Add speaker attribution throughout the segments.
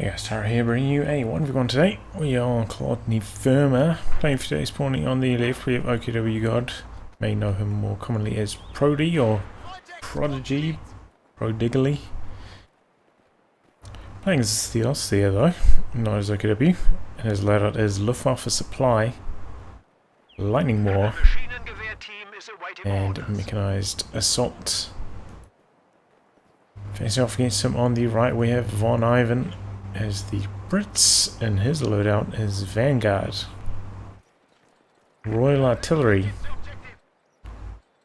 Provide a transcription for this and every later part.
Speaker 1: Hey guys, Tara here, bringing you a 1v1 today. We are on Kholodny Ferma, playing for today, spawning on the left. We have OKW God, may know him more commonly as Prodigy or Prodigy, Prodigy. Playing as Theos there though, not as OKW, and his loadout is Luftwaffe Supply, Lightning War, and Mechanized Assault. Facing off against him on the right, we have VonIvan as the Brits, and his loadout is Vanguard, Royal Artillery,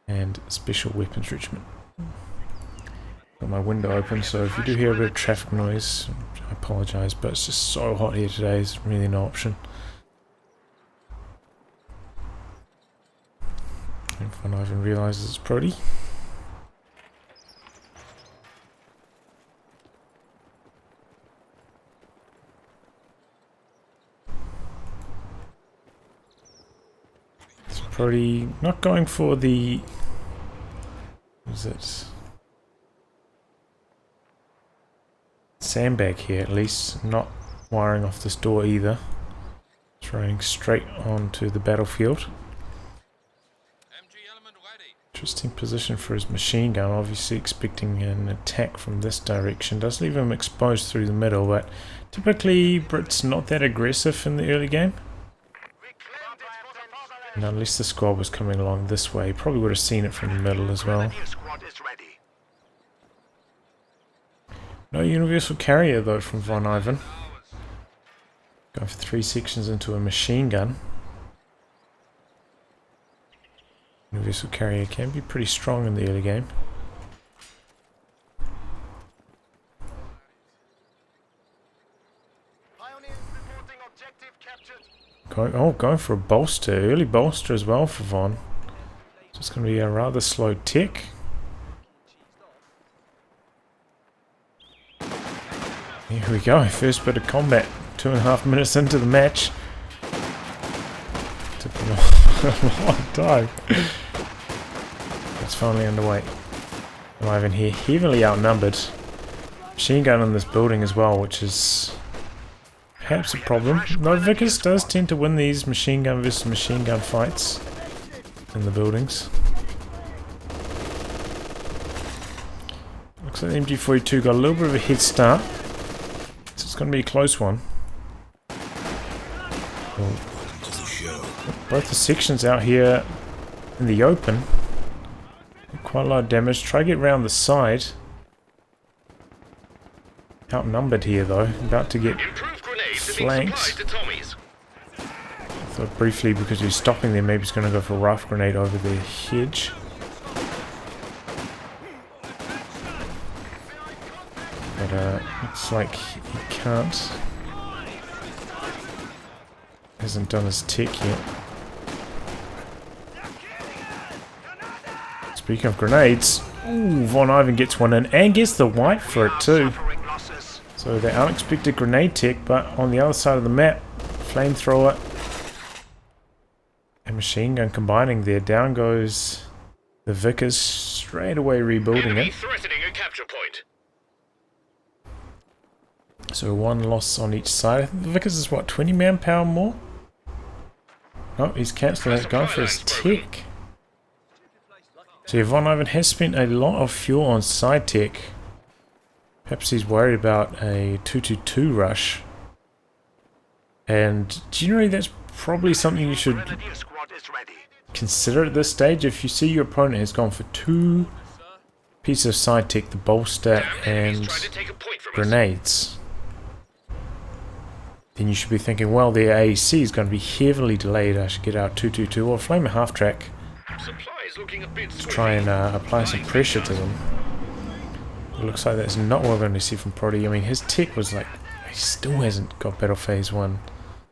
Speaker 1: and Special Weapons Regiment. Got my window open, so if you do hear a bit of traffic noise, I apologise, but it's just so hot here today, there's really no option. And VonIvan realises it's Prody. Probably not going for the... what is it? Sandbag here, at least. Not wiring off this door either. It's running straight onto the battlefield. Interesting position for his machine gun, obviously expecting an attack from this direction. Does leave him exposed through the middle, but typically Brits not that aggressive in the early game. And unless the squad was coming along this way, probably would have seen it from the middle as well. No universal carrier though from VonIvan. Going for 3 sections into a machine gun. Universal carrier can be pretty strong in the early game. Going for a bolster, early bolster as well for Von. So it's going to be a rather slow tick. Here we go, first bit of combat, 2.5 minutes into the match. Took a long time. It's finally underway. VonIvan here, heavily outnumbered. Machine gun in this building as well, which is perhaps a problem. Though Vickers does tend to win these machine gun versus machine gun fights in the buildings. Looks like the MG42 got a little bit of a head start. So it's going to be a close one. Both the sections out here in the open. Quite a lot of damage. Try to get around the side. Outnumbered here though. About to get flanked. I thought briefly because he's stopping there, maybe he's going to go for a rifle grenade over the hedge. But looks like he can't. Hasn't done his tick yet. Speaking of grenades, ooh, VonIvan gets one in and gets the wipe for it too. So the unexpected grenade tick, but on the other side of the map, flamethrower and machine gun combining there. Down goes the Vickers, straight away rebuilding it. So one loss on each side. I think the Vickers is what, 20 manpower more? Oh, he's cancelling it, going for his tick. So yeah, VonIvan has spent a lot of fuel on side tech. Perhaps he's worried about a 222 rush. And generally that's probably something you should consider at this stage. If you see your opponent has gone for 2 pieces of side tech, the bolster and grenades, then you should be thinking, well, their AEC is going to be heavily delayed. I should get out 222 or flame a half track to try and apply some pressure to them. It looks like that's not what we're going to see from Prodigy. I mean, his tech was like, he still hasn't got Battle Phase 1.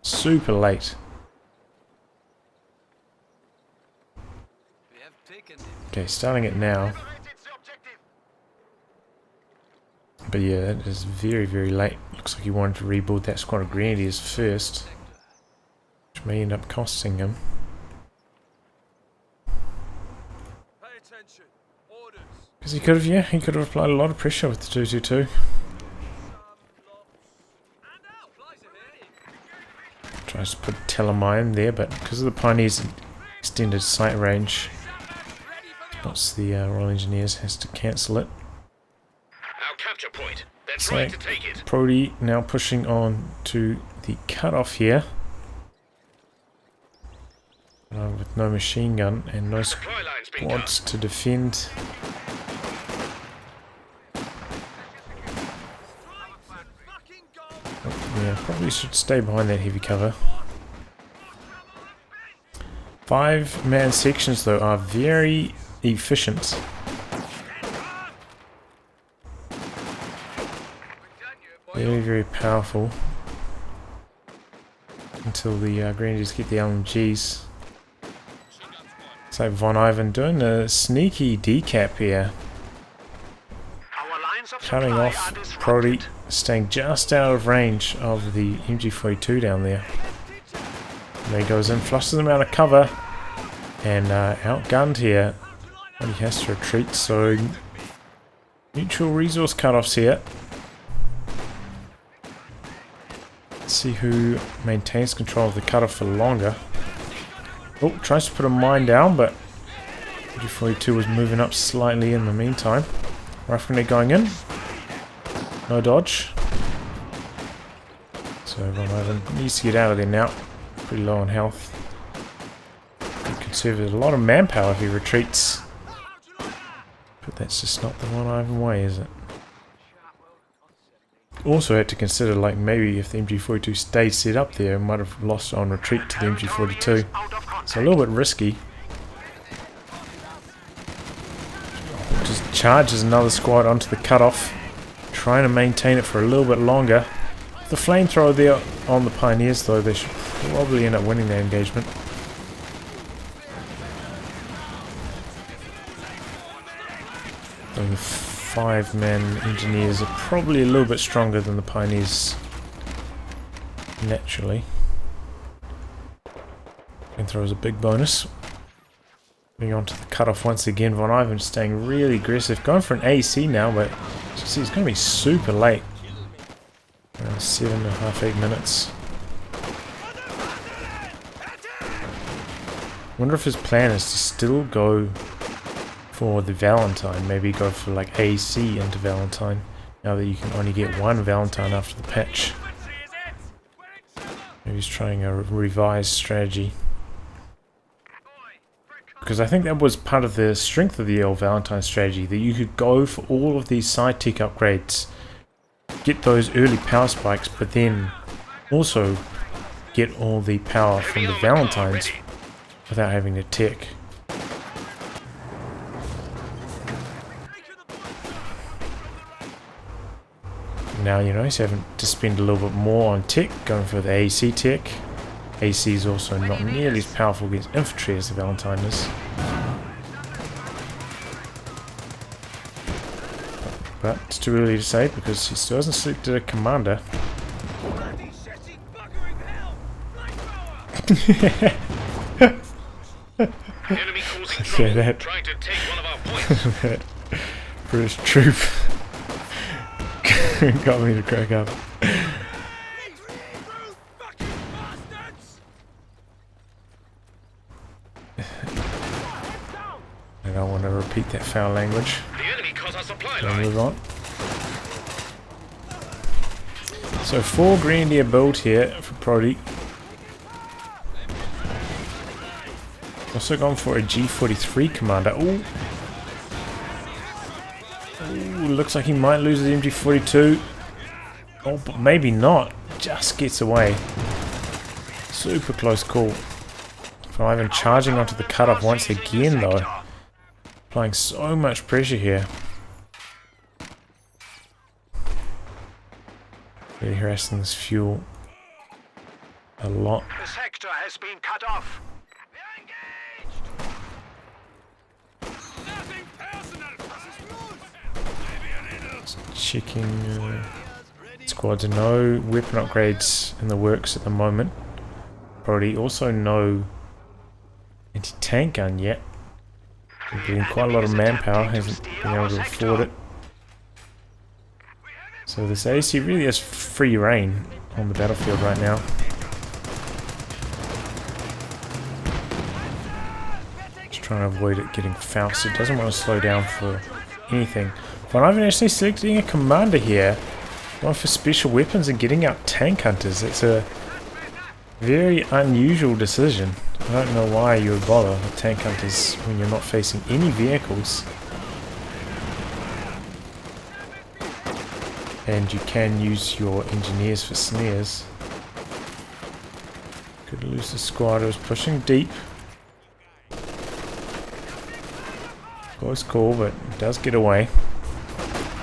Speaker 1: Super late. Okay, starting it now. But yeah, that is very, very late. Looks like he wanted to rebuild that squad of Grenadiers first, which may end up costing him. Because he could have, yeah, he could have applied a lot of pressure with the 222. Tries to put telemine there, but because of the Pioneer's extended sight range, spots the Royal Engineers, has to cancel it.
Speaker 2: Our capture point. They're
Speaker 1: So
Speaker 2: trying to take it.
Speaker 1: Prodigy now pushing on to the cutoff here. With no machine gun and no
Speaker 2: Supply line's been
Speaker 1: squads
Speaker 2: cut.
Speaker 1: to defend. Yeah, probably should stay behind that heavy cover. 5-man sections though are very efficient. Very, very powerful. Until the Grenadiers get the LMGs. So VonIvan doing a sneaky decap here. Cutting off Prodigy, staying just out of range of the MG42 down there. And there he goes in, flushes them out of cover, and outgunned here. But he has to retreat, so mutual resource cutoffs here. Let's see who maintains control of the cutoff for longer. Oh, tries to put a mine down, but MG42 was moving up slightly in the meantime. Rifle grenade going in. No dodge. So VonIvan needs to get out of there now. Pretty low on health. Could conserve a lot of manpower if he retreats. But that's just not the VonIvan way, is it? Also had to consider, like, maybe if the MG42 stayed set up there, might have lost on retreat to the MG42. So a little bit risky. Just charges another squad onto the cutoff, trying to maintain it for a little bit longer. The flamethrower there on the Pioneers though, they should probably end up winning that engagement. And the 5-man Engineers are probably a little bit stronger than the Pioneers naturally. Flamethrower is a big bonus. Moving on to the cutoff once again. VonIvan staying really aggressive. Going for an AC now, but you can see it's going to be super late. Around 7.5, 8 minutes. Wonder if his plan is to still go for the Valentine. Maybe go for like AC into Valentine. Now that you can only get one Valentine after the patch. Maybe he's trying a revised strategy. Because I think that was part of the strength of the old Valentine strategy, that you could go for all of these side tech upgrades, get those early power spikes, but then also get all the power from the Valentines without having to tech. Now, you know, he's having to spend a little bit more on tech, going for the AC tech. AC is also not nearly as powerful against infantry as the Valentine is. But it's too early to say because he still hasn't selected a commander. Yeah, that,
Speaker 2: Trying to take one of our points.
Speaker 1: that British troop got me to crack up. I don't want to repeat that foul language.
Speaker 2: The enemy cut our supply
Speaker 1: We'll
Speaker 2: line.
Speaker 1: move on. So 4 Grenadier build here for Prodigy. Also gone for a G43 commander. Ooh. Ooh, looks like he might lose the MG42. Oh, but maybe not. Just gets away. Super close call. VonIvan charging onto the cutoff once again though. Applying so much pressure here. Really harassing this fuel a lot.
Speaker 2: The sector has been cut off.
Speaker 1: Checking squads. No weapon upgrades in the works at the moment. Probably also no anti-tank gun yet. We're getting quite a lot of manpower, hasn't been able to afford it. So this AC really has free reign on the battlefield right now. trying to avoid it getting Fausted. Doesn't want to slow down for anything. VonIvan actually selecting a commander here. Going for special weapons and getting out tank hunters. It's a very unusual decision. I don't know why you would bother with tank hunters when you're not facing any vehicles. And you can use your engineers for snares. Could lose the squad. It was pushing deep. Close call, but it does get away.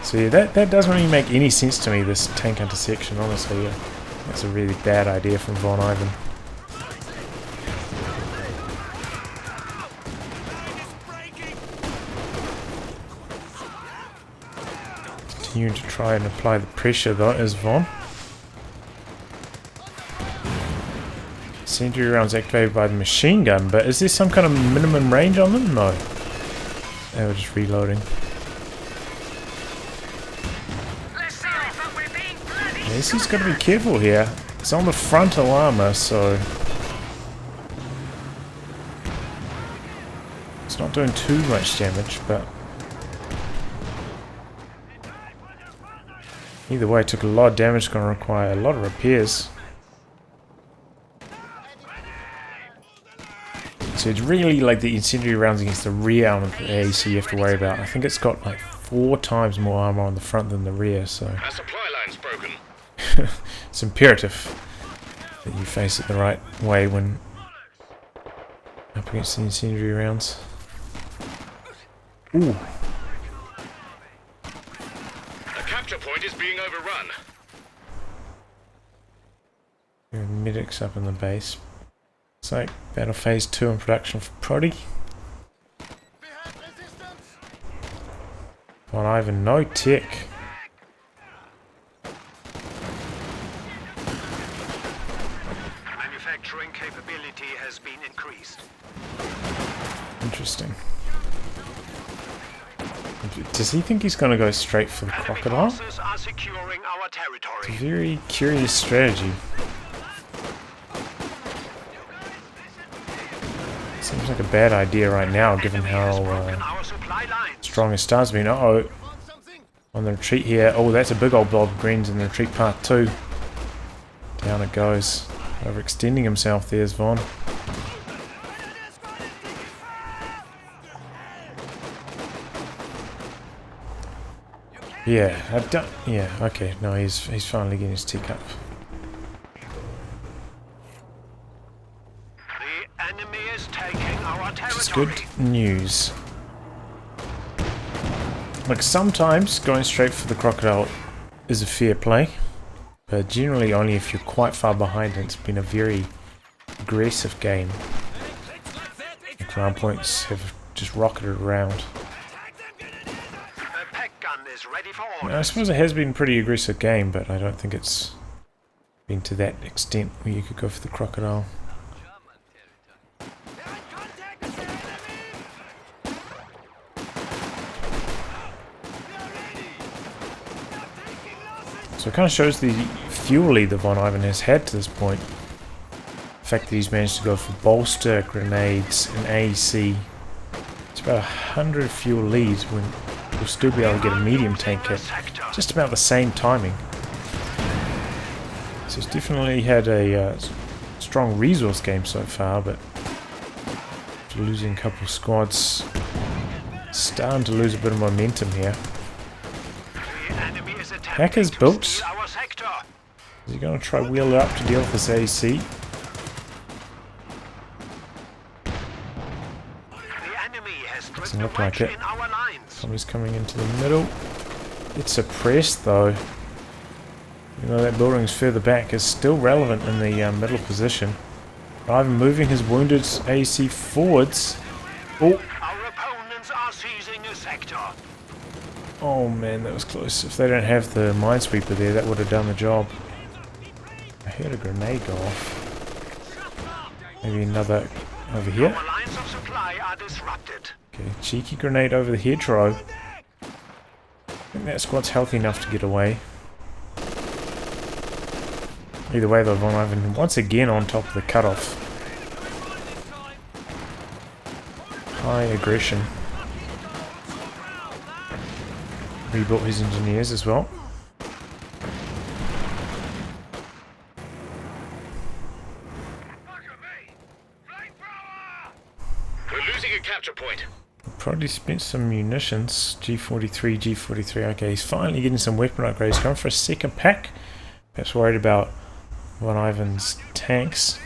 Speaker 1: So yeah, that doesn't really make any sense to me, this tank intersection, honestly. Yeah. That's a really bad idea from VonIvan. Continuing to try and apply the pressure though is Von. Incendiary rounds activated by the machine gun, but is there some kind of minimum range on them? No. They were just reloading. Yes, he's got to be careful here. It's on the frontal armor, so it's not doing too much damage, but either way, it took a lot of damage. It's going to require a lot of repairs. So it's really like the incendiary rounds against the rear armor of the AEC you have to worry about. I think it's got like 4 times more armor on the front than the rear, so
Speaker 2: Our supply line's broken.
Speaker 1: it's imperative that you face it the right way when up against the incendiary rounds. Ooh.
Speaker 2: The capture point is being overrun.
Speaker 1: There are medics up in the base. It's like Battle Phase 2 in production for Prodigy. VonIvan, no tech.
Speaker 2: Manufacturing capability has been increased.
Speaker 1: Interesting. Does he think he's going to go straight for the crocodile?
Speaker 2: Forces are securing our
Speaker 1: It's a
Speaker 2: territory.
Speaker 1: very curious strategy. Seems like a bad idea right now, given how
Speaker 2: Our supply lines.
Speaker 1: strong his star's been. Uh-oh. On the retreat here. Oh, that's a big old blob of greens in the retreat part 2. Down it goes. Overextending himself, there's Von. Yeah, I don't. Yeah, okay. No, he's finally getting his tick up.
Speaker 2: The enemy is taking our territory.
Speaker 1: It's good news. Like, sometimes going straight for the crocodile is a fair play, but generally only if you're quite far behind and it's been a very aggressive game. The ground points have just rocketed around.
Speaker 2: The pack gun is ready for
Speaker 1: I
Speaker 2: orders.
Speaker 1: suppose it has been a pretty aggressive game, but I don't think it's been to that extent where you could go for the crocodile. So it kind of shows the fuel lead that VonIvan has had to this point. The fact that he's managed to go for bolster, grenades, and AEC. It's about 100 fuel leads when we'll still be able to get a medium tank at just about the same timing. So it's definitely had a strong resource game so far, but after losing a couple of squads, starting to lose a bit of momentum here. Hacker's built. Is he going to try wheel it up to deal with this AC? Doesn't look like it. Somebody's coming into the middle. It's suppressed though. You know, that building's further back is still relevant in the middle position. VonIvan moving his wounded AC forwards. Oh!
Speaker 2: Our opponents are seizing a sector.
Speaker 1: Oh man, that was close. If they don't have the minesweeper there, that would have done the job. I heard a grenade go off. Maybe another over here.
Speaker 2: Our lines of supply are disrupted.
Speaker 1: Okay, cheeky grenade over the hedgerow. I think that squad's healthy enough to get away. Either way though, VonIvan once again on top of the cutoff. high aggression. Rebuilt his engineers as well.
Speaker 2: We're losing a capture point.
Speaker 1: Probably spent some munitions. G43. Okay, he's finally getting some weapon upgrades. Going for a second pack. Perhaps worried about VonIvan's tanks.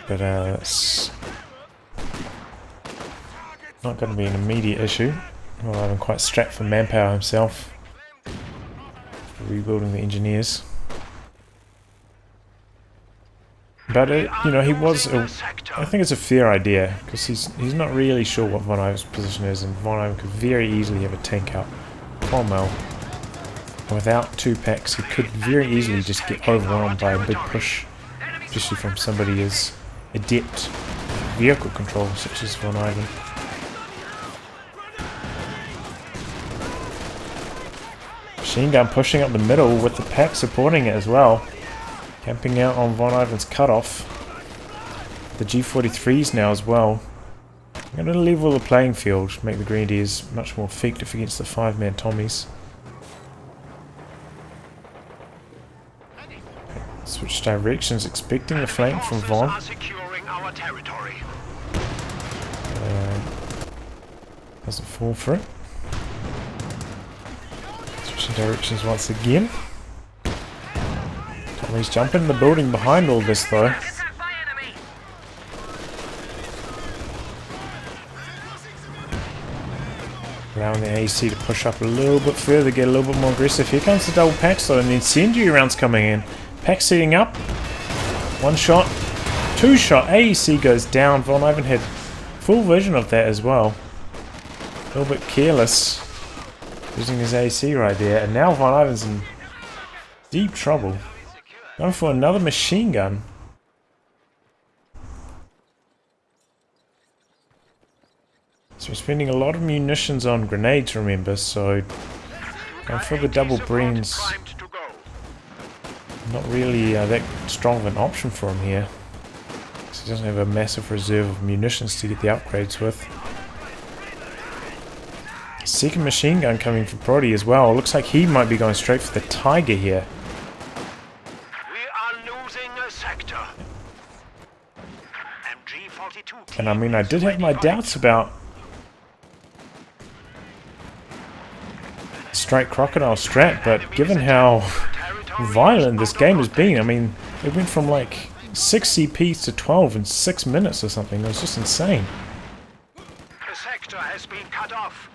Speaker 1: But it's not going to be an immediate issue. VonIvan quite strapped for manpower himself. Rebuilding the engineers. But you know, he was. I think it's a fair idea because he's not really sure what VonIvan's position is, and VonIvan could very easily have a tank out. Cromwell, without 2 packs, he could very easily just get overwhelmed by a big push, especially from somebody as adept vehicle control such as VonIvan. Machine gun pushing up the middle with the pack supporting it as well. Camping out on VonIvan's cutoff. The G43s now as well. I'm going to level the playing field, make the Grenadiers much more effective against the 5-man Tommies. Switch directions, expecting the flank from Von. Doesn't fall for it. Switching directions once again. Tommy's jumping in the building behind all this though. Allowing the AC to push up a little bit further, get a little bit more aggressive. Here comes the double packs though, and the incendiary rounds coming in. Pack setting up. 1 shot. 2 shot. AEC goes down. VonIvan had full vision of that as well. A little bit careless. Using his AC right there. And now VonIvan's in deep trouble. Going for another machine gun. So we're spending a lot of munitions on grenades, remember, so going for the double brains. Not really that strong of an option for him here. So he doesn't have a massive reserve of munitions to get the upgrades with. Second machine gun coming for Prodigy as well. Looks like he might be going straight for the Tiger here. And I mean, I did have my doubts about Strike Crocodile strat, but given how violent this game has been, I mean, it went from like 6 CPs to 12 in 6 minutes or something. It was just insane.
Speaker 2: The sector has been cut off.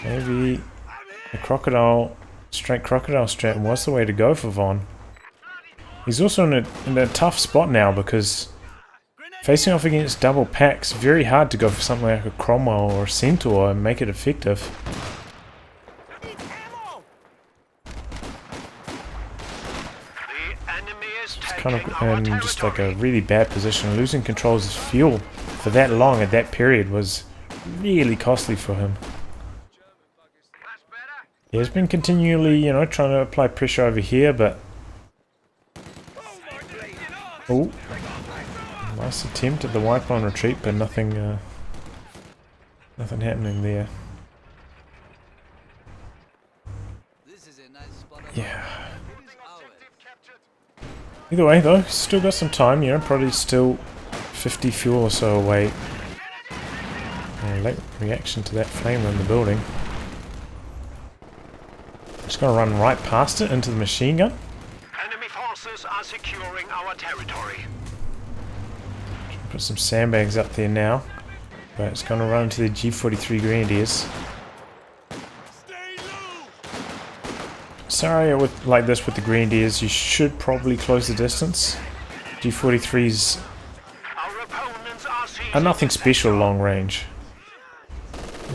Speaker 1: Maybe the Strike Crocodile strat was the way to go for Von. He's also in a tough spot now because facing off against double packs, very hard to go for something like a Cromwell or a Centaur and make it effective. It's kind of in just like a really bad position. Losing control of his fuel for that long at that period was really costly for him. He has been continually, you know, trying to apply pressure over here, but oh, nice attempt at the wipe on retreat, but nothing happening there. Yeah. Either way though, still got some time, you know, probably still 50 fuel or so away. Late reaction to that flame in the building. Just gonna run right past it into the machine gun.
Speaker 2: Enemy forces are securing our territory.
Speaker 1: Put some sandbags up there now. But it's gonna run into the G43 Grenadiers. Scenario with like this with the Grenadiers, you should probably close the distance. G43s are nothing special long range.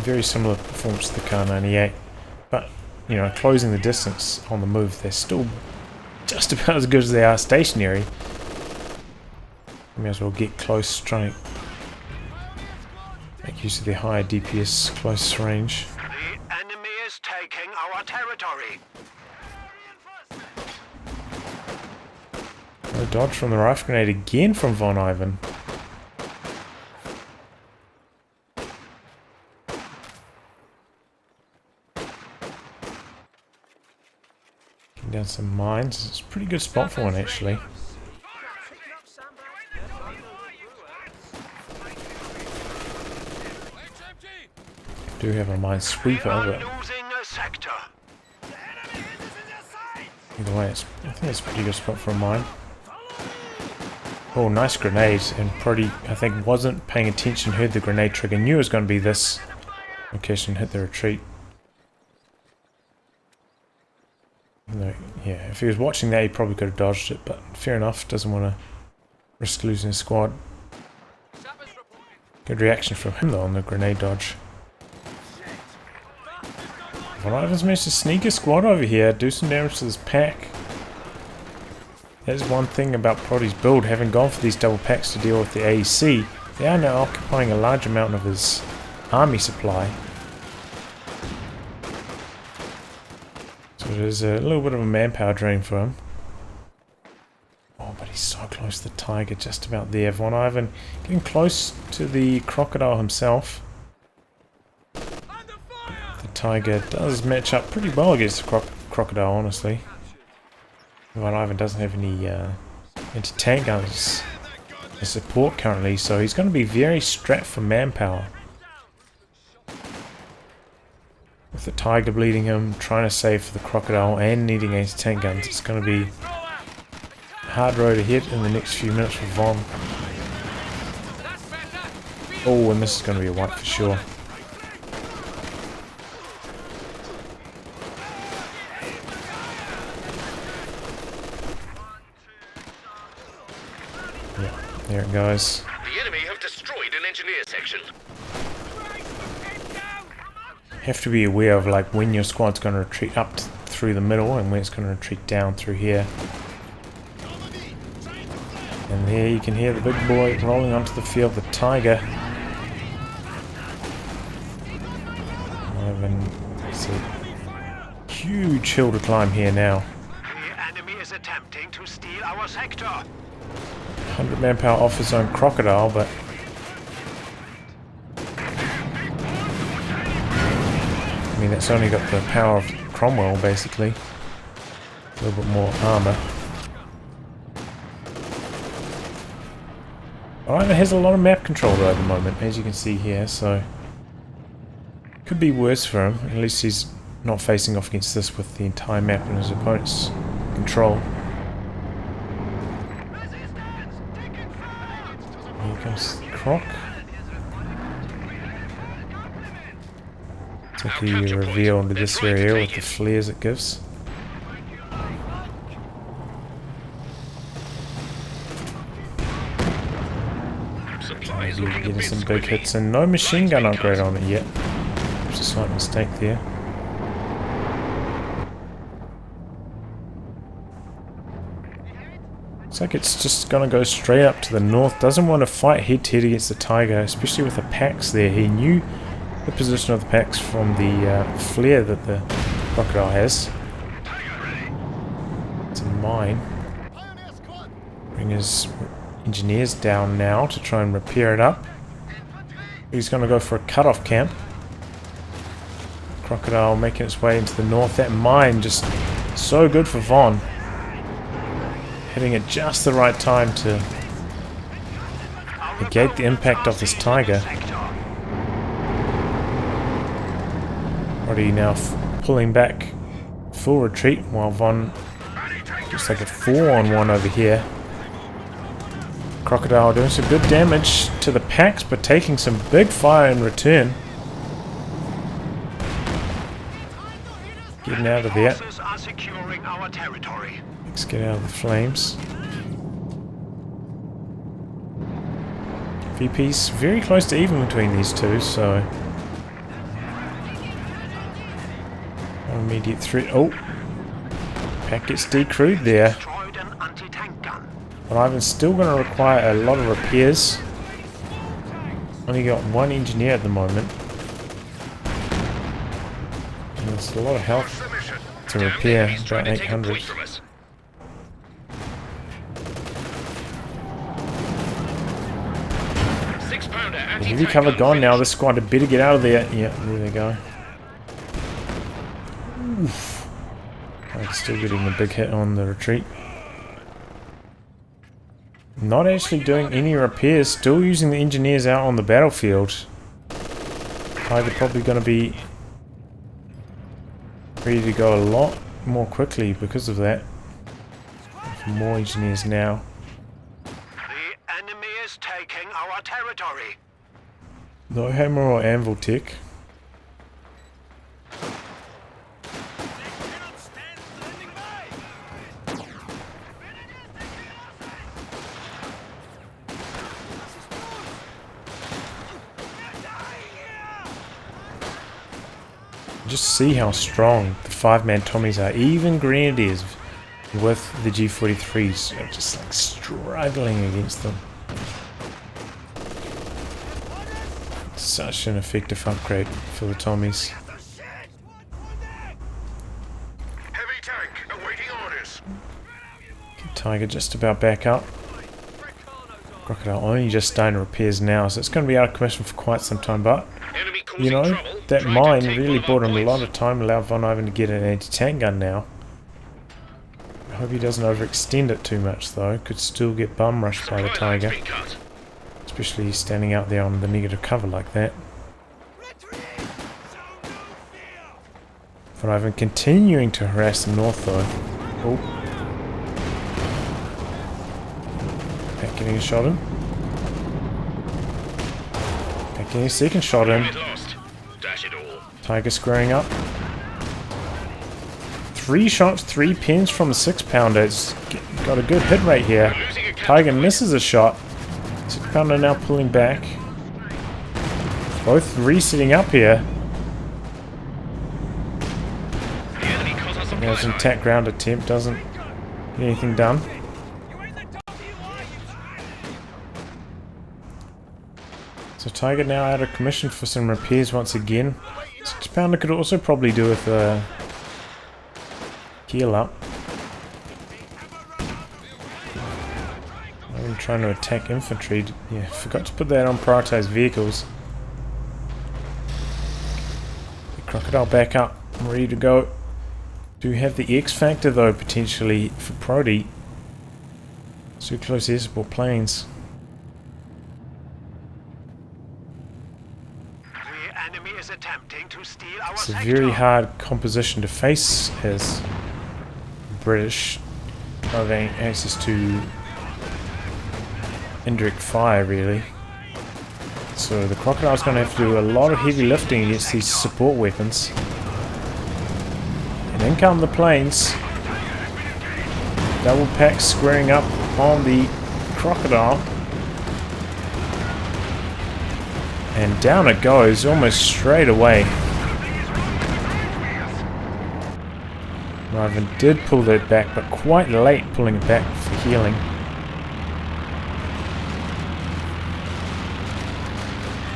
Speaker 1: Very similar performance to the Kar98. But, you know, closing the distance on the move, they're still just about as good as they are stationary. May as well get close, try and make use of their higher DPS close range.
Speaker 2: The enemy is taking our territory.
Speaker 1: dodge from the rifle grenade again from VonIvan. Getting down some mines. It's a pretty good spot for one actually. Do have a mine sweeper, but either way, I think it's a pretty good spot for a mine. Oh, nice grenade, and Prodigy, I think, wasn't paying attention, heard the grenade trigger, knew it was going to be this location, hit the retreat. No, yeah, if he was watching that, he probably could have dodged it, but fair enough, doesn't want to risk losing his squad. Good reaction from him though on the grenade dodge. VonIvan's managed to sneak a squad over here, do some damage to this pack. That's one thing about Prodigy's build, having gone for these double packs to deal with the AEC, they are now occupying a large amount of his army supply. So it is a little bit of a manpower drain for him. Oh, but he's so close to the Tiger, just about there. VonIvan getting close to the Crocodile himself. Tiger does match up pretty well against the Crocodile, honestly. VonIvan doesn't have any anti-tank guns as support currently, so he's going to be very strapped for manpower. With the Tiger bleeding him, trying to save for the Crocodile and needing anti-tank guns, it's going to be a hard road ahead in the next few minutes for Von. Oh, and this is going to be a wipe for sure. There it goes.
Speaker 2: The enemy have destroyed an engineer section.
Speaker 1: Have to be aware of like when your squad's going to retreat up through the middle and when it's going to retreat down through here. And there you can hear the big boy rolling onto the field, the Tiger. It's a huge hill to climb here now.
Speaker 2: The enemy is attempting to steal our sector.
Speaker 1: 100 manpower off his own Crocodile, but I mean that's only got the power of Cromwell basically. A little bit more armor. VonIvan has a lot of map control though at the moment, as you can see here, so could be worse for him. At least he's not facing off against this with the entire map in his opponent's control. Here comes Croc. Take the reveal into this area with the flares it gives. Getting some big hits and no machine gun upgrade on it yet. Which is a slight mistake there. Looks like it's just going to go straight up to the north. Doesn't want to fight head to head against the Tiger, especially with the packs there. He knew the position of the packs from the flare that the Crocodile has. It's a mine. Bring his engineers down now to try and repair it up. He's going to go for a cut-off camp. Crocodile making its way into the north. That mine just so good for Von. Hitting at just the right time to negate the impact of this Tiger. Already now pulling back full retreat while Von looks like a 4-on-1 over here. Crocodile doing some good damage to the packs but taking some big fire in return. Getting out of there. Let's get out of the flames. VP's very close to even between these two, so no immediate threat. Oh, pack gets decrewed there. VonIvan's still going to require a lot of repairs. Only got one engineer at the moment. And there's a lot of health to repair, about 800. The heavy cover gone now. This squad had better get out of there. Yeah, there they go. Oof. I'm still getting a big hit on the retreat. Not actually doing any repairs. Still using the engineers out on the battlefield. Tiger probably going to be ready to go a lot more quickly because of that. More engineers now.
Speaker 2: The enemy is taking our territory.
Speaker 1: No hammer or anvil tech. Just see how strong the 5-man Tommies are. Even Grenadiers with the G43s are just like struggling against them. Such an effective upgrade for the Tommies.
Speaker 2: Heavy tank awaiting orders.
Speaker 1: Tiger just about back up. Crocodile only just starting repairs now, so it's going to be out of commission for quite some time, but you know, that mine really bought him a lot of time, allowed VonIvan to get an anti-tank gun now. I hope he doesn't overextend it too much though, could still get bum rushed by the Tiger. Especially standing out there on the negative cover like that. VonIvan continuing to harass the north though. Oh. Back getting a shot in. Back getting a second shot in. Tiger squaring up. 3 shots, 3 pins from the 6-pounder. It's got a good hit rate here. Tiger misses a shot. 6-pounder now pulling back. Both resetting up here. There's an attack ground attempt, doesn't get anything done. So Tiger now out of commission for some repairs once again. 6-pounder could also probably do with a heal up. I'm trying to attack infantry. Yeah, forgot to put that on prioritized vehicles. The Crocodile back up, ready to go. Do have the X factor though potentially for Prodigy. So close air support planes. It's a very hard composition to face as British having access to indirect fire really. So the Crocodile's going to have to do a lot of heavy lifting against these support weapons. And in come the planes. Double pack squaring up on the Crocodile. And down it goes almost straight away. VonIvan did pull that back, but quite late pulling it back for healing.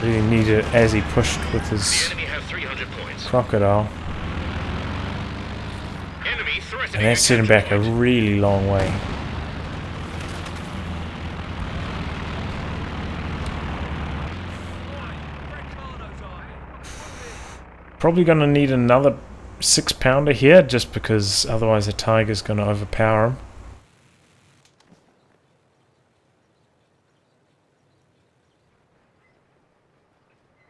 Speaker 1: Really needed it as he pushed with his Crocodile. And that set him back a really long way. Probably going to need another 6-pounder here, just because otherwise the Tiger's going to overpower him.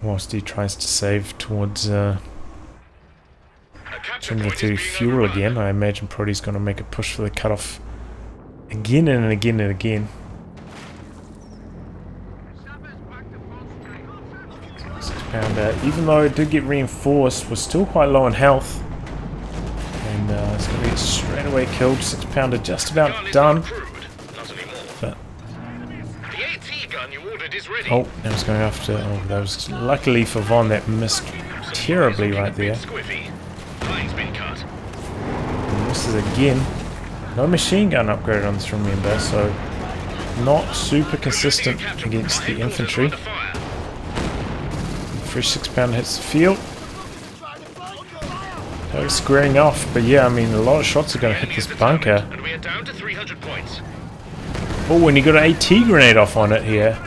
Speaker 1: Whilst he tries to save towards trying to fuel again. I imagine Prodigy's going to make a push for the cutoff again and again and again. 6-pounder, even though it did get reinforced, was still quite low in health. And it's going to get straight away killed. 6-pounder just about done. But oh, now it's going after. Oh, that was luckily for Von that missed terribly right there. And misses again. No machine gun upgrade on this, remember, so not super consistent against the infantry. Fresh 6-pounder hits the field. They're squaring off, but yeah, I mean, a lot of shots are going to hit this bunker. Oh, and he got an AT grenade off on it here.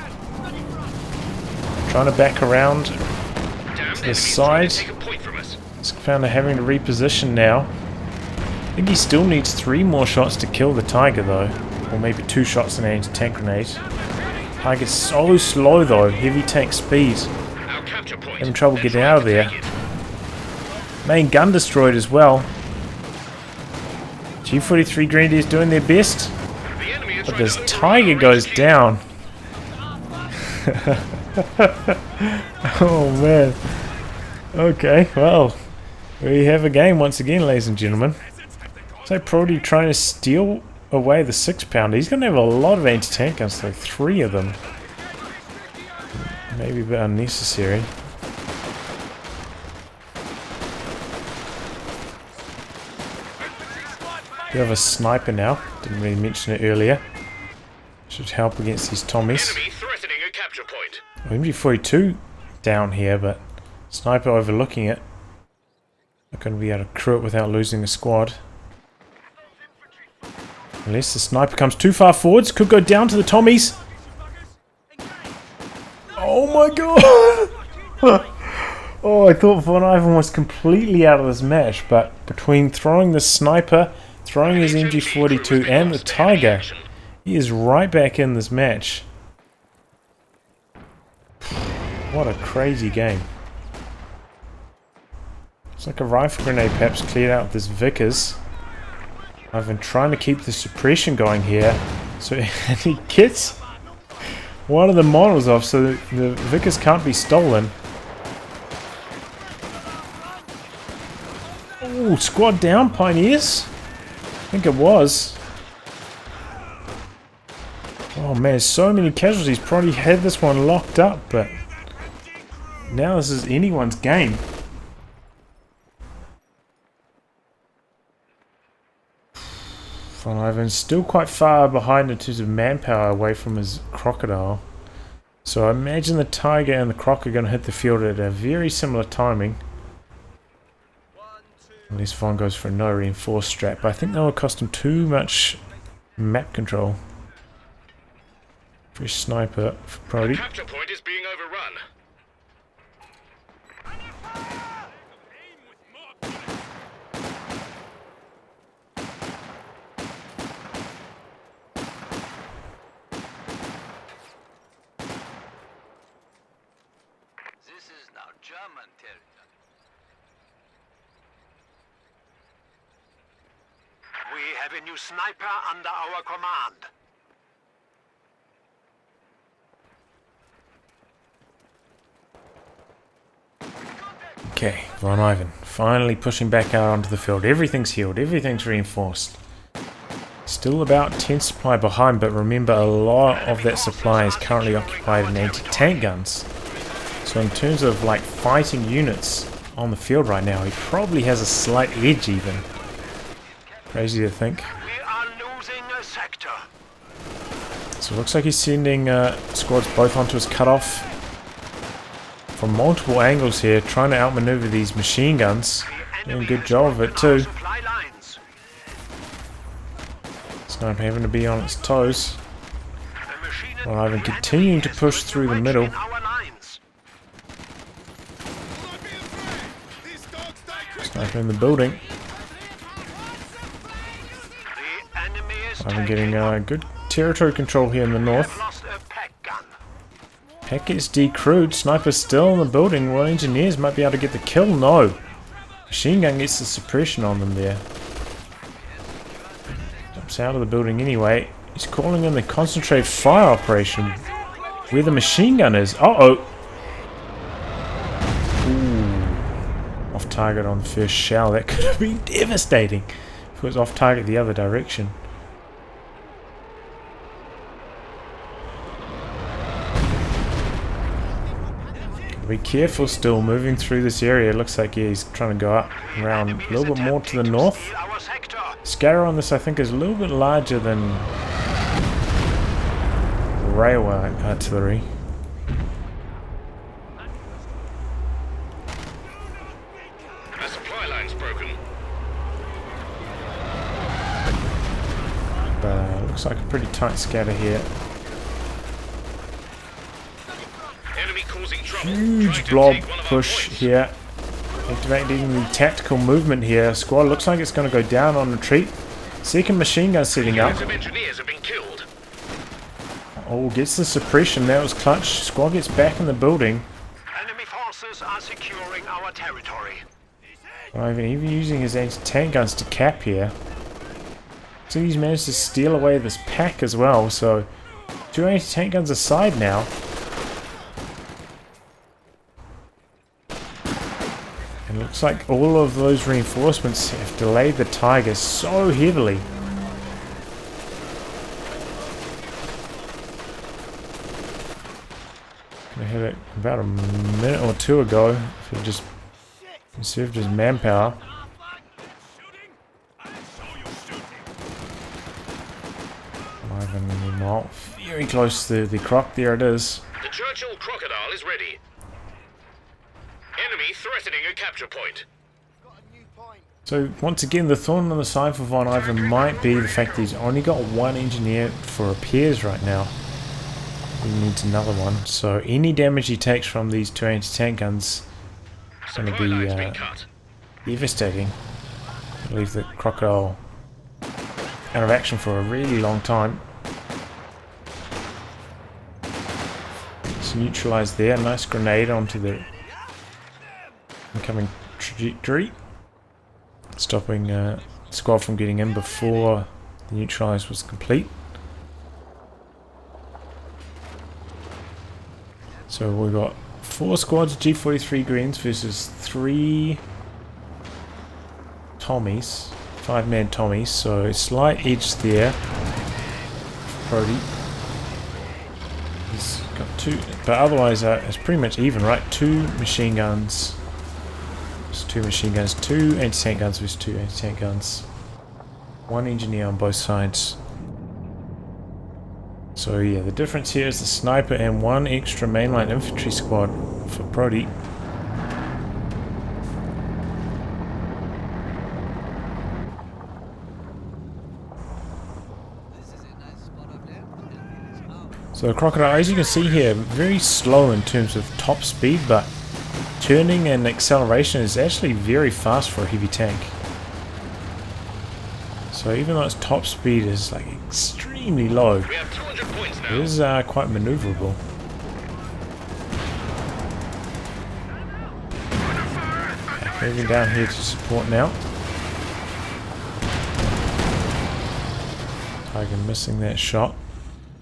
Speaker 1: Trying to back around to the side. It's found having to reposition now. I think he still needs 3 more shots to kill the Tiger though. Or maybe 2 shots and an anti-tank grenade. Tiger's so slow though. Heavy tank speed. Having trouble getting out of there. Main gun destroyed as well. G43 Grenadiers doing their best. But this Tiger goes down. Oh man. Okay, well. We have a game once again, ladies and gentlemen. So Prodigy trying to steal away the 6-pounder. He's going to have a lot of anti-tank guns, though. 3 of them. Maybe a bit unnecessary. We have a sniper now. Didn't really mention it earlier. Should help against these Tommies. MG42 down here, but sniper overlooking it. Not going to be able to crew it without losing a squad. Unless the sniper comes too far forwards, could go down to the Tommies. Oh my god! Oh, I thought VonIvan was completely out of this match, but between throwing the sniper, throwing his MG42 and the Tiger, he is right back in this match. What a crazy game. It's like a rifle grenade perhaps cleared out this Vickers. I've been trying to keep the suppression going here. So and he gets one of the models off so the Vickers can't be stolen. Oh, squad down, Pioneers. I think it was. Oh man, so many casualties. Probably had this one locked up, but now this is anyone's game. VonIvan's still quite far behind in terms of manpower away from his Crocodile. So I imagine the Tiger and the Croc are going to hit the field at a very similar timing. Unless Von goes for a no reinforced strap. But I think that will cost him too much map control. Fresh sniper for Prodigy.
Speaker 2: Capture point is being overrun. This is now German territory. We have a new sniper under our command.
Speaker 1: Okay, VonIvan finally pushing back out onto the field. Everything's healed, everything's reinforced. Still about 10 supply behind, but remember a lot of that supply is currently occupied in anti-tank guns. So in terms of like fighting units on the field right now, he probably has a slight edge even. Crazy to think.
Speaker 2: We are losing a sector.
Speaker 1: So it looks like he's sending squads both onto his cutoff from multiple angles here, trying to outmaneuver these machine guns. Doing a good job of it too. Sniper having to be on its toes. VonIvan continuing to push through the middle. Sniper in the building. VonIvan getting good territory control here in the north. Pack gets decrewed. Sniper still in the building. Royal Engineers might be able to get the kill. No. Machine gun gets the suppression on them there. Jumps out of the building anyway. He's calling in the concentrated fire operation where the machine gun is. Uh-oh. Ooh. Off target on the first shell. That could have been devastating if it was off target the other direction. Be careful still moving through this area. It looks like he's trying to go up around a little bit more to the north. Scatter on this I think is a little bit larger than railway artillery.
Speaker 2: The supply line's broken.
Speaker 1: But looks like a pretty tight scatter here.
Speaker 3: Enemy causing trouble.
Speaker 1: Huge
Speaker 3: Trying to
Speaker 1: blob
Speaker 3: take one of our
Speaker 1: push
Speaker 3: points.
Speaker 1: here. Activating the tactical movement here. Squad looks like it's going to go down on retreat. Second machine gun setting up.
Speaker 3: Units of engineers have been killed.
Speaker 1: Oh, gets the suppression. That was clutch. Squad gets back in the building.
Speaker 2: Enemy forces are securing our territory.
Speaker 1: Even using his anti-tank guns to cap here. So he's managed to steal away this pack as well. So 2 anti-tank guns aside now. And it looks like all of those reinforcements have delayed the Tiger so heavily. I hit it about a minute or two ago. If it just conserved his manpower. VonIvan, meanwhile, very close to the croc. There it is.
Speaker 3: The Churchill crocodile is ready. Enemy threatening a capture point.
Speaker 1: So once again, the thorn on the side for VonIvan might be the fact that he's only got one engineer for repairs right now. He needs another one. So any damage he takes from these 2 anti-tank guns is going to
Speaker 3: Supply lines
Speaker 1: be
Speaker 3: been cut.
Speaker 1: devastating. I leave the crocodile out of action for a really long time. It's neutralized there. Nice grenade onto the incoming trajectory, stopping squad from getting in before the neutralize was complete. So we've got 4 squads G43 Greens versus 3 Tommies, 5-man Tommies. So a slight edge there for Prodigy. He's got 2, but otherwise it's pretty much even, right? 2 machine guns. 2 machine guns, 2 anti-tank guns versus 2 anti-tank guns. 1 engineer on both sides. So yeah, the difference here is the sniper and 1 extra mainline infantry squad for Prodigy. So the crocodile, as you can see here, very slow in terms of top speed, but turning and acceleration is actually very fast for a heavy tank. So even though its top speed is like extremely low,
Speaker 3: We have 200 points now.
Speaker 1: it is quite maneuverable. Moving down here to support now. Tiger missing that shot.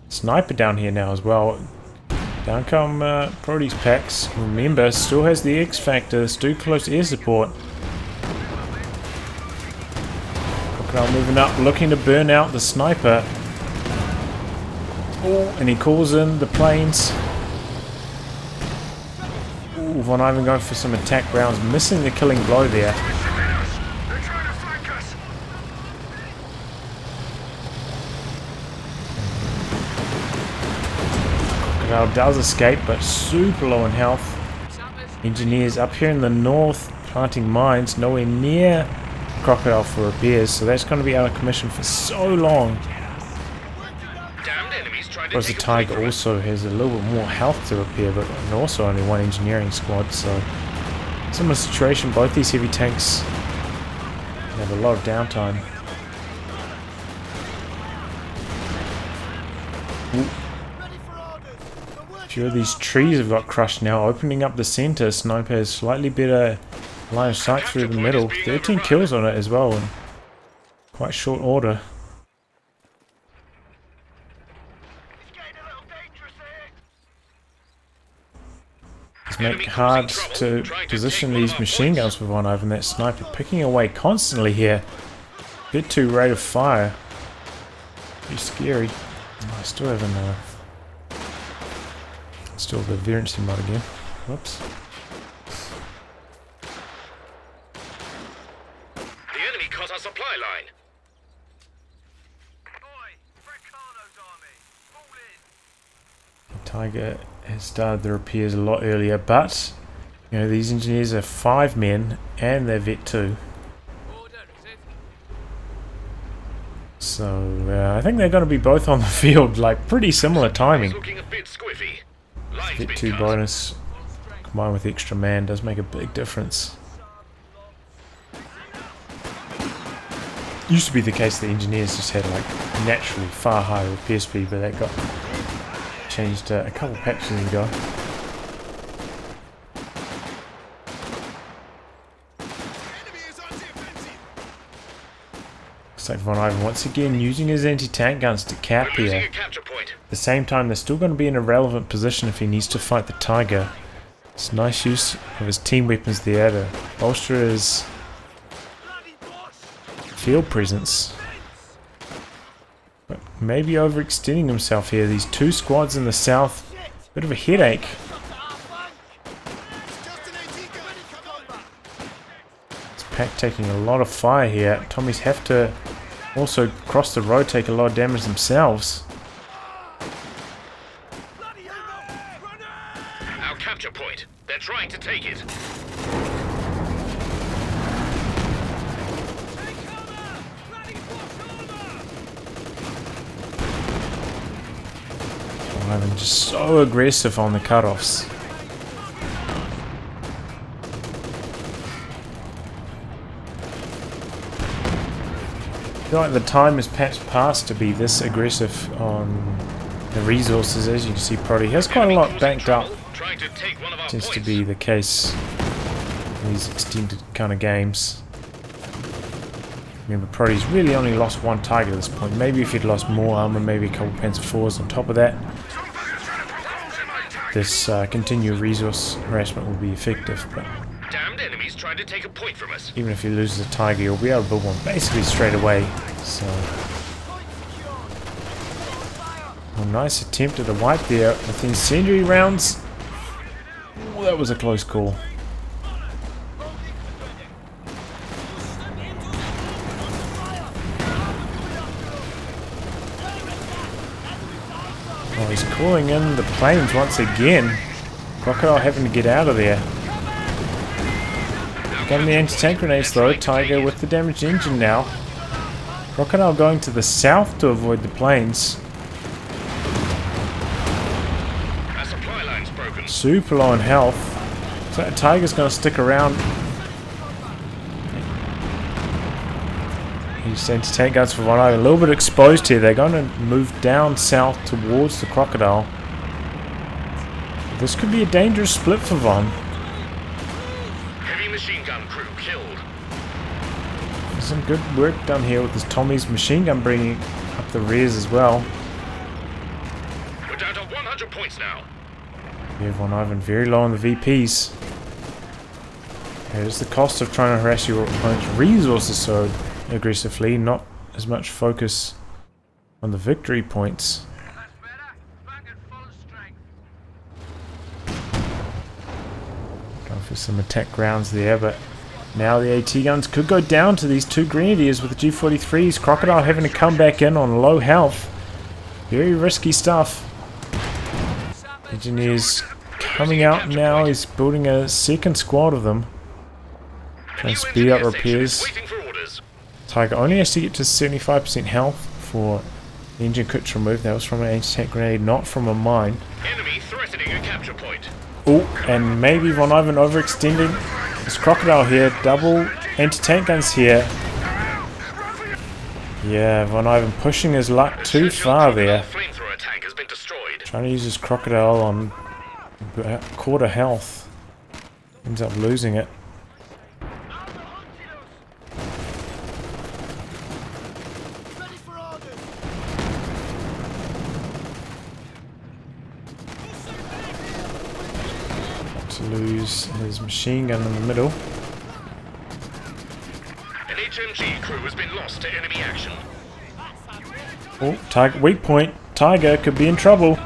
Speaker 1: Sniper down here now as well. Down come Prodigy's packs. Remember, still has the X Factor, still close air support. Crocodile moving up, looking to burn out the sniper. Oh, and he calls in the planes. Ooh, VonIvan going for some attack rounds, missing the killing blow there.
Speaker 2: They're trying to flank us.
Speaker 1: Crocodile does escape, but super low in health. Engineers up here in the north planting mines, nowhere near Crocodile for repairs, so that's going to be out of commission for so long.
Speaker 3: Damned enemies trying to
Speaker 1: Whereas the
Speaker 3: take a
Speaker 1: Tiger
Speaker 3: point from us.
Speaker 1: also has a little bit more health to repair, but also only 1 engineering squad, so similar situation. Both these heavy tanks have a lot of downtime. Ooh. A few of these trees have got crushed now, opening up the center. Sniper has slightly better line of sight through the middle. 13 kills on it as well in quite short order.
Speaker 2: It's getting a little dangerous here.
Speaker 1: It's making it hard to position these machine guns for VonIvan. That sniper picking away constantly here. Bit too rate of fire. Pretty scary. Oh, I still haven't still the variance mod again. Whoops.
Speaker 3: The enemy cut our supply line.
Speaker 2: Oi, Fricano's army. Fall in.
Speaker 1: Tiger has started the repairs a lot earlier, but you know, these engineers are 5 men and they're vet 2. So I think they're going to be both on the field, like pretty similar timing.
Speaker 3: It's looking a bit squiffy. Lines
Speaker 1: Get
Speaker 3: been
Speaker 1: 2
Speaker 3: cut.
Speaker 1: bonus combined with extra man does make a big difference. Used to be the case the engineers just had like naturally far higher repair speed, but that got changed a couple patches ago. Looks like VonIvan once again using his anti-tank guns to cap
Speaker 3: We're losing
Speaker 1: here.
Speaker 3: a capture point.
Speaker 1: At the same time, they're still going to be in a relevant position if he needs to fight the Tiger. It's nice use of his team weapons there to bolster his field presence. But maybe overextending himself here. These 2 squads in the south, bit of a headache. This pack taking a lot of fire here. Tommies have to also cross the road, take a lot of damage themselves.
Speaker 3: Our capture point. They're trying to take it.
Speaker 1: VonIvan just so aggressive on the cutoffs. I feel like the time has perhaps passed to be this aggressive on the resources. As you can see, Prodigy has quite a lot banked up.
Speaker 3: Trying to take one of our
Speaker 1: Tends to
Speaker 3: points.
Speaker 1: be the case in these extended kind of games. Remember, Prodigy's really only lost 1 Tiger at this point. Maybe if he'd lost more armor, maybe a couple Panzer IVs on top of that, this continued resource harassment will be effective. But
Speaker 3: Damned enemies trying to take a point from us.
Speaker 1: even if he loses a Tiger, he'll be able to build one basically straight away. So, a nice attempt at a wipe there with incendiary rounds. Oh, that was a close call. Oh, he's calling in the planes once again. Crocodile having to get out of there. Got the anti-tank grenades though. Tiger with the damaged engine now. Crocodile going to the south to avoid the planes.
Speaker 3: Our supply line's broken.
Speaker 1: Super low on health. So Tiger's going to stick around. He's anti-tank guns for VonIvan. A little bit exposed here. They're going to move down south towards the Crocodile. This could be a dangerous split for Von.
Speaker 3: Heavy machine gun crew killed.
Speaker 1: Some good work done here with this Tommy's machine gun bringing up the rears as well.
Speaker 3: We're down to 100 points now.
Speaker 1: Yeah, VonIvan very low on the VPs. Here's the cost of trying to harass your opponent's resources so aggressively, not as much focus on the victory points. Going for some attack grounds there, but now the AT guns could go down to these 2 Grenadiers with the G43s. Crocodile having to come back in on low health. Very risky stuff. Engineers coming out now. He's building a second squad of them. Trying to speed up repairs.
Speaker 3: Waiting for orders.
Speaker 1: Tiger only has to get to 75% health for the engine kit to remove. That was from an anti-tank grenade, not from a mine.
Speaker 3: Enemy threatening a capture point.
Speaker 1: Oh, and maybe VonIvan overextending. This Crocodile here, double anti-tank guns here. Yeah, VonIvan pushing his luck too far there.
Speaker 3: Flamethrower tank has been destroyed.
Speaker 1: Trying to use his Crocodile on quarter health. Ends up losing it. To lose his machine gun in the middle.
Speaker 3: An HMG crew has been lost to enemy action.
Speaker 1: Oh, Tiger, weak point. Tiger could be in trouble.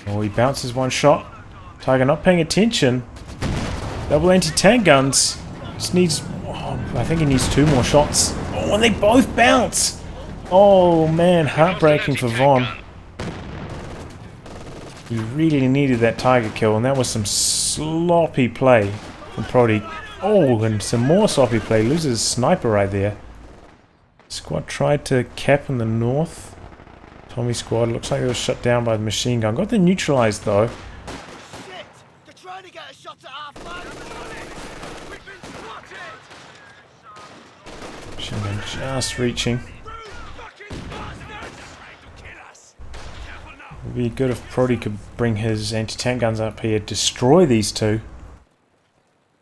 Speaker 1: Oh, he bounces 1 shot. Tiger not paying attention. Double anti-tank guns. Just needs... Oh, I think he needs 2 more shots. Oh, and they both bounce! Oh, man. Heartbreaking for Von. He really needed that Tiger kill, and that was some sloppy play from Prodigy. Oh, and some more sloppy play. Loses his sniper right there. Squad tried to cap in the north. Tommy squad, looks like it was shut down by the machine gun. Got them neutralized though.
Speaker 4: Shit! They're trying to get a shot at our flag! We've been spotted!
Speaker 1: Machine gun just reaching. It would be good if Prodigy could bring his anti-tank guns up here, destroy these two.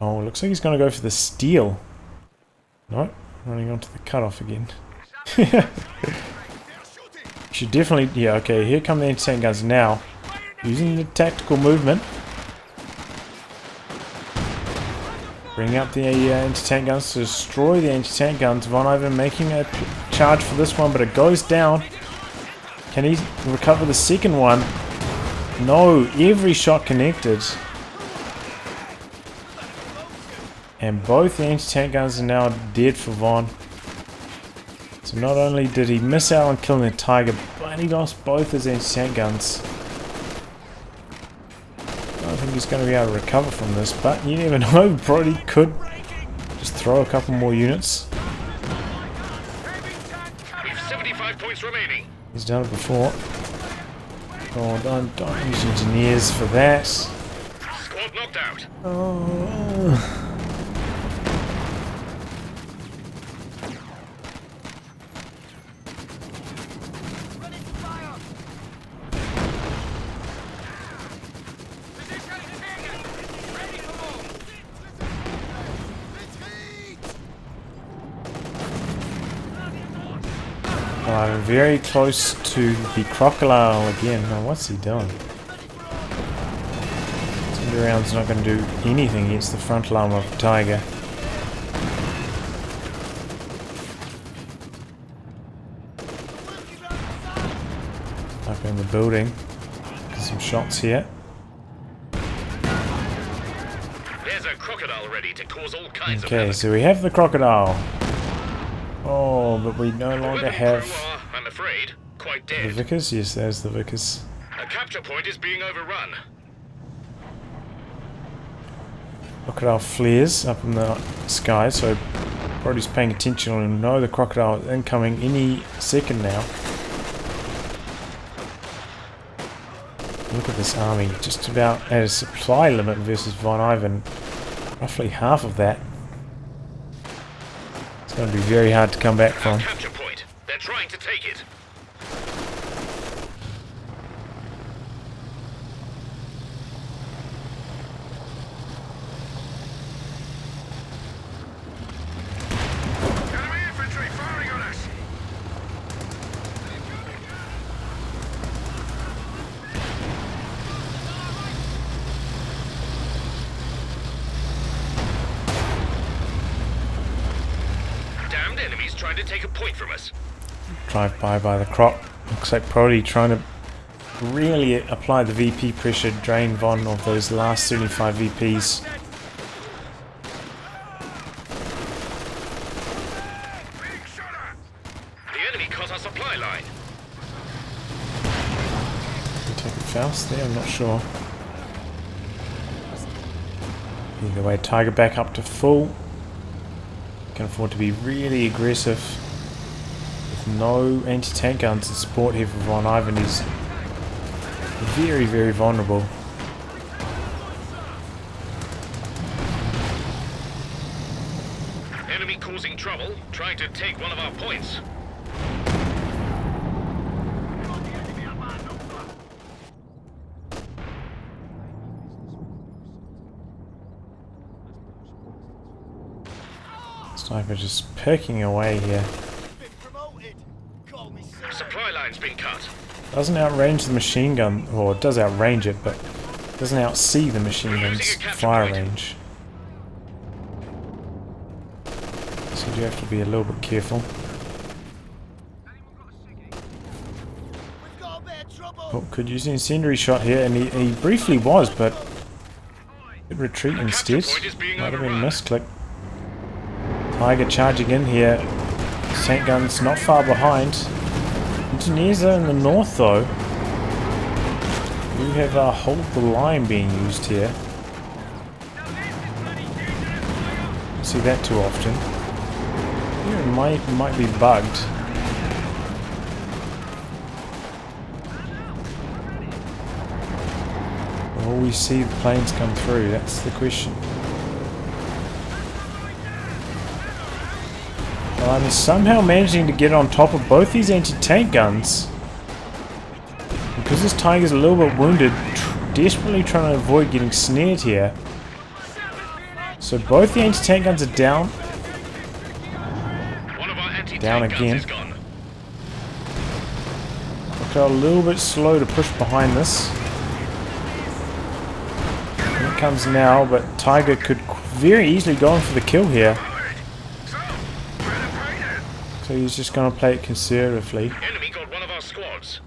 Speaker 1: Oh, looks like he's going to go for the steel. No, running onto the cutoff again. Should definitely, yeah, okay, here come the anti-tank guns now. Using the tactical movement. Bring up the anti-tank guns to destroy the anti-tank guns. VonIvan making a charge for this one, but it goes down. Can he recover the second one? No, every shot connected. And both the anti-tank guns are now dead for Von. So not only did he miss out on killing the Tiger, but he lost both his anti-tank guns. I don't think he's going to be able to recover from this, but you never know, Prodigy could just throw a couple more units.
Speaker 3: We've 75 points remaining.
Speaker 1: He's done it before. Oh, don't use engineers for that.
Speaker 3: Squad knocked out.
Speaker 1: Oh. I'm very close to the crocodile again. Now, what's he doing? Cinder round's not going to do anything against the frontal arm of the Tiger. Up in the building. Get some shots here.
Speaker 3: There's a crocodile ready to cause all kinds of
Speaker 1: Okay,
Speaker 3: havoc.
Speaker 1: so we have the crocodile. Oh, but we no longer have
Speaker 3: I'm afraid, quite
Speaker 1: the
Speaker 3: dead.
Speaker 1: Vickers. Yes, there's the Vickers.
Speaker 3: A capture point is being overrun.
Speaker 1: Crocodile flares up in the sky, so Prodigy's paying attention and know the crocodile is incoming any second now. Look at this army, just about at a supply limit versus VonIvan. Roughly half of that. It's going to be very hard to come back
Speaker 3: Our
Speaker 1: from.
Speaker 3: capture point. They're trying to take it. Enemy infantry firing on us. Damned enemies trying to take a point from us.
Speaker 1: Drive by the croc. Looks like Prodigy trying to really apply the VP pressure, drain Von of those last 75 VPs.
Speaker 3: Big shutter. The enemy cut our supply line.
Speaker 1: Can take it fast there, I'm not sure. Either way, Tiger back up to full. Can afford to be really aggressive. With no anti-tank guns in support here for VonIvan, he's very, very vulnerable.
Speaker 3: Enemy causing trouble, trying to take one of our points.
Speaker 1: Sniper just picking away here.
Speaker 4: Been promoted. Call me sir.
Speaker 3: Supply line's been cut.
Speaker 1: Doesn't outrange the machine gun, or it does outrange it, but doesn't outsee the machine gun's fire range. So you have to be a little bit careful.
Speaker 4: We've got a bit of trouble.
Speaker 1: Oh, could use an incendiary shot here, and he briefly was, but could retreat instead. Might have been a misclick. Tiger charging in here. Tank guns not far behind. Engineers are in the north though. We have our hold the line being used here. Don't see that too often. Here it might be bugged. Will we see the planes come through? That's the question. Well, I'm somehow managing to get on top of both these anti-tank guns. Because this Tiger's a little bit wounded, desperately trying to avoid getting snared here. So both the anti-tank guns are down. Down again. Look a little bit slow to push behind this. Here it comes now, but Tiger could very easily go in for the kill here. So he's just going to play it conservatively.
Speaker 3: Enemy got one of our squads.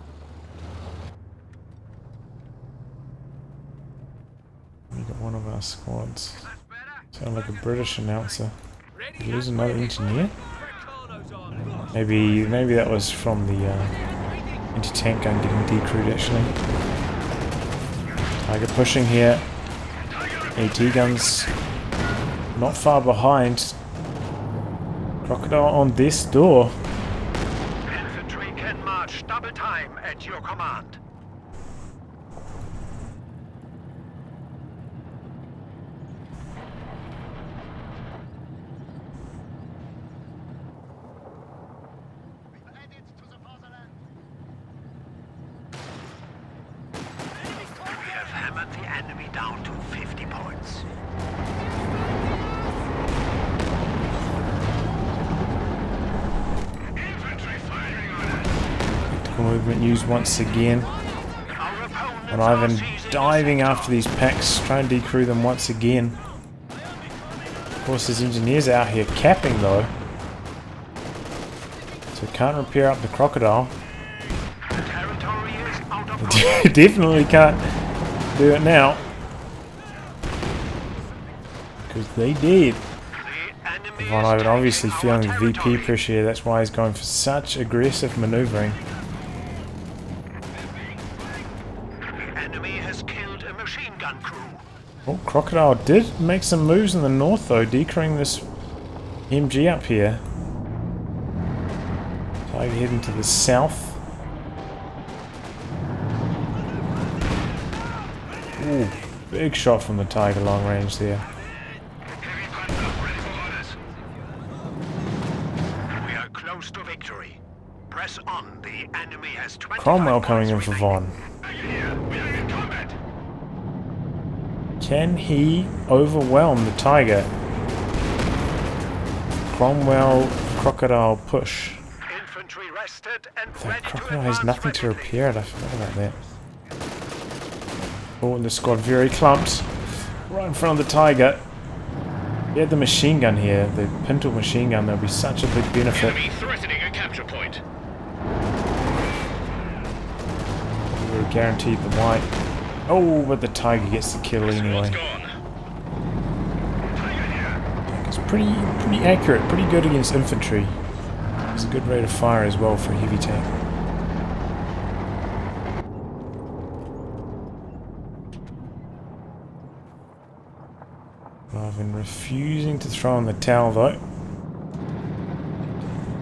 Speaker 1: We got one of our squads. Sound like a British announcer. Did we lose another engineer? Maybe that was from the anti-tank gun getting decrewed actually. Tiger pushing here. AT guns not far behind. Crocodile on this door.
Speaker 2: Infantry can march double time at your command. We have hammered the enemy down to 50 points.
Speaker 1: Movement used once again. VonIvan diving after these packs, trying to decrew them once again. Of course, there's engineers out here capping though, so can't repair up the Crocodile. Definitely can't do it now because they did. VonIvan obviously feeling the VP pressure here, that's why he's going for such aggressive maneuvering. Oh, Crocodile did make some moves in the north though, decrewing this MG up here. Tiger heading to the south. Ooh, big shot from the Tiger long range there.
Speaker 2: We are close to victory. Press on. The enemy has 25
Speaker 1: Cromwell coming in for Von. Can he overwhelm the Tiger? Cromwell Crocodile push.
Speaker 2: Infantry rested and
Speaker 1: The
Speaker 2: ready
Speaker 1: Crocodile
Speaker 2: to
Speaker 1: has
Speaker 2: advance
Speaker 1: nothing to
Speaker 2: rapidly.
Speaker 1: repair it, I forgot about that. Oh, and the squad very clumped. Right in front of the Tiger. He had the machine gun here, the Pinto machine gun, that would be such a big benefit.
Speaker 3: Enemy threatening a capture point.
Speaker 1: We were guaranteed the white. Oh, but the Tiger gets the kill anyway.
Speaker 3: Squad's gone.
Speaker 1: It's pretty accurate, pretty good against infantry. It's a good rate of fire as well for a heavy tank. I've been refusing to throw in the towel though.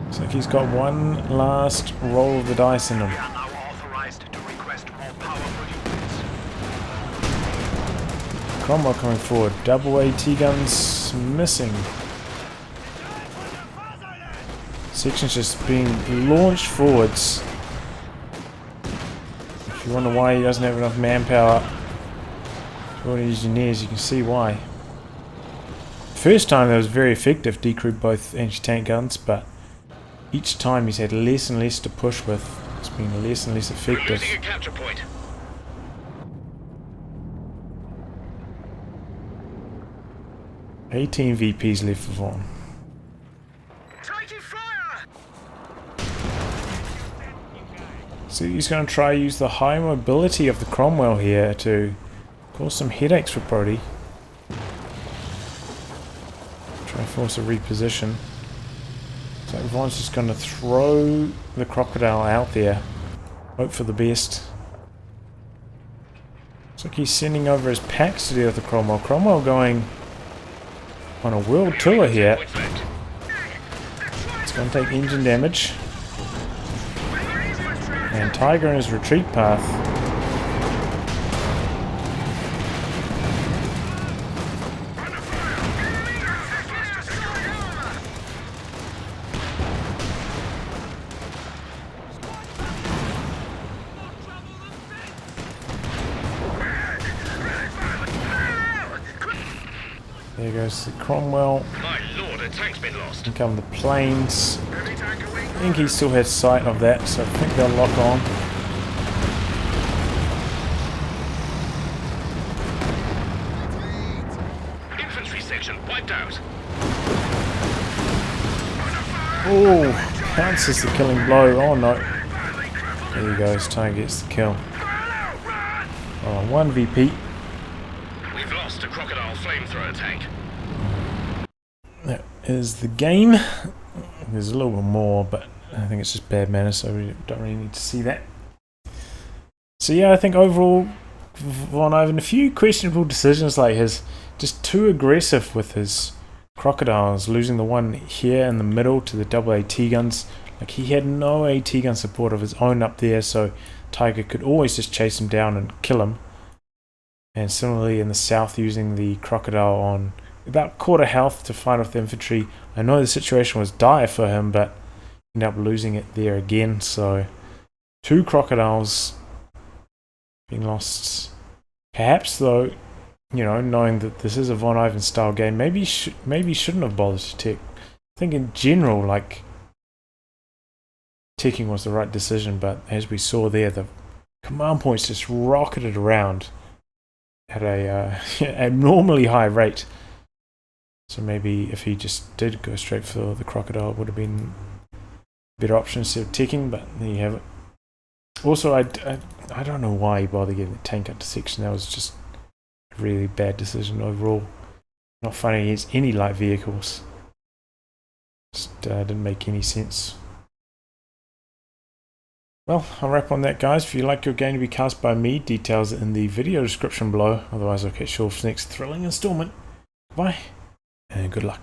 Speaker 1: Looks like he's got one last roll of the dice in him.
Speaker 2: We are now authorized to request more powerful units.
Speaker 1: Cromwell coming forward. Double AT guns missing. Section's just being launched forwards. If you wonder why he doesn't have enough manpower for engineers, you can see why. First time that was very effective, decrewed both anti-tank guns, but each time he's had less and less to push with. It's been less and less
Speaker 3: We're
Speaker 1: effective.
Speaker 3: losing a capture point.
Speaker 1: 18 VPs left for Vaughn.
Speaker 2: Taking fire!
Speaker 1: So he's going to try use the high mobility of the Cromwell here to cause some headaches for Prodigy. Try and force a reposition. So Vaughn's just going to throw the Crocodile out there. Hope for the best. Looks like he's sending over his packs to deal with the Cromwell. Cromwell going on a world tour here.
Speaker 3: Points left.
Speaker 1: It's going to take engine damage. And Tiger in his retreat path. There goes the Cromwell.
Speaker 3: My lord, a tank's been lost.
Speaker 1: In come the planes. I think he still has sight of that, so I think they'll lock on.
Speaker 3: Infantry section wiped out.
Speaker 1: Oh, pounces the killing blow. Oh no. There he goes, Tiger gets the kill. Oh, 1 VP.
Speaker 3: We've lost a crocodile flamethrower tank.
Speaker 1: That is the game. There's a little bit more, but I think it's just bad manners, so we don't really need to see that. So yeah, I think overall, VonIvan, a few questionable decisions like his, just too aggressive with his crocodiles, losing the one here in the middle to the double AT guns. Like, he had no AT gun support of his own up there, so Tiger could always just chase him down and kill him. And similarly in the south, using the crocodile on about quarter health to fight off the infantry. I know the situation was dire for him, but ended up losing it there again. So 2 crocodiles being lost. Perhaps though, you know, knowing that this is a VonIvan style game, maybe shouldn't have bothered to tech. I think in general, like, teching was the right decision, but as we saw there, the command points just rocketed around at a abnormally high rate. So maybe if he just did go straight for the crocodile, it would have been a better option instead of teching, but there you have it. Also, I don't know why he bothered getting the tank up to section. That was just a really bad decision overall. Not fighting against any light vehicles. Just didn't make any sense. Well, I'll wrap on that, guys. If you'd like your game to be cast by me, details in the video description below. Otherwise, I'll catch you all for the next thrilling installment. Bye, and good luck.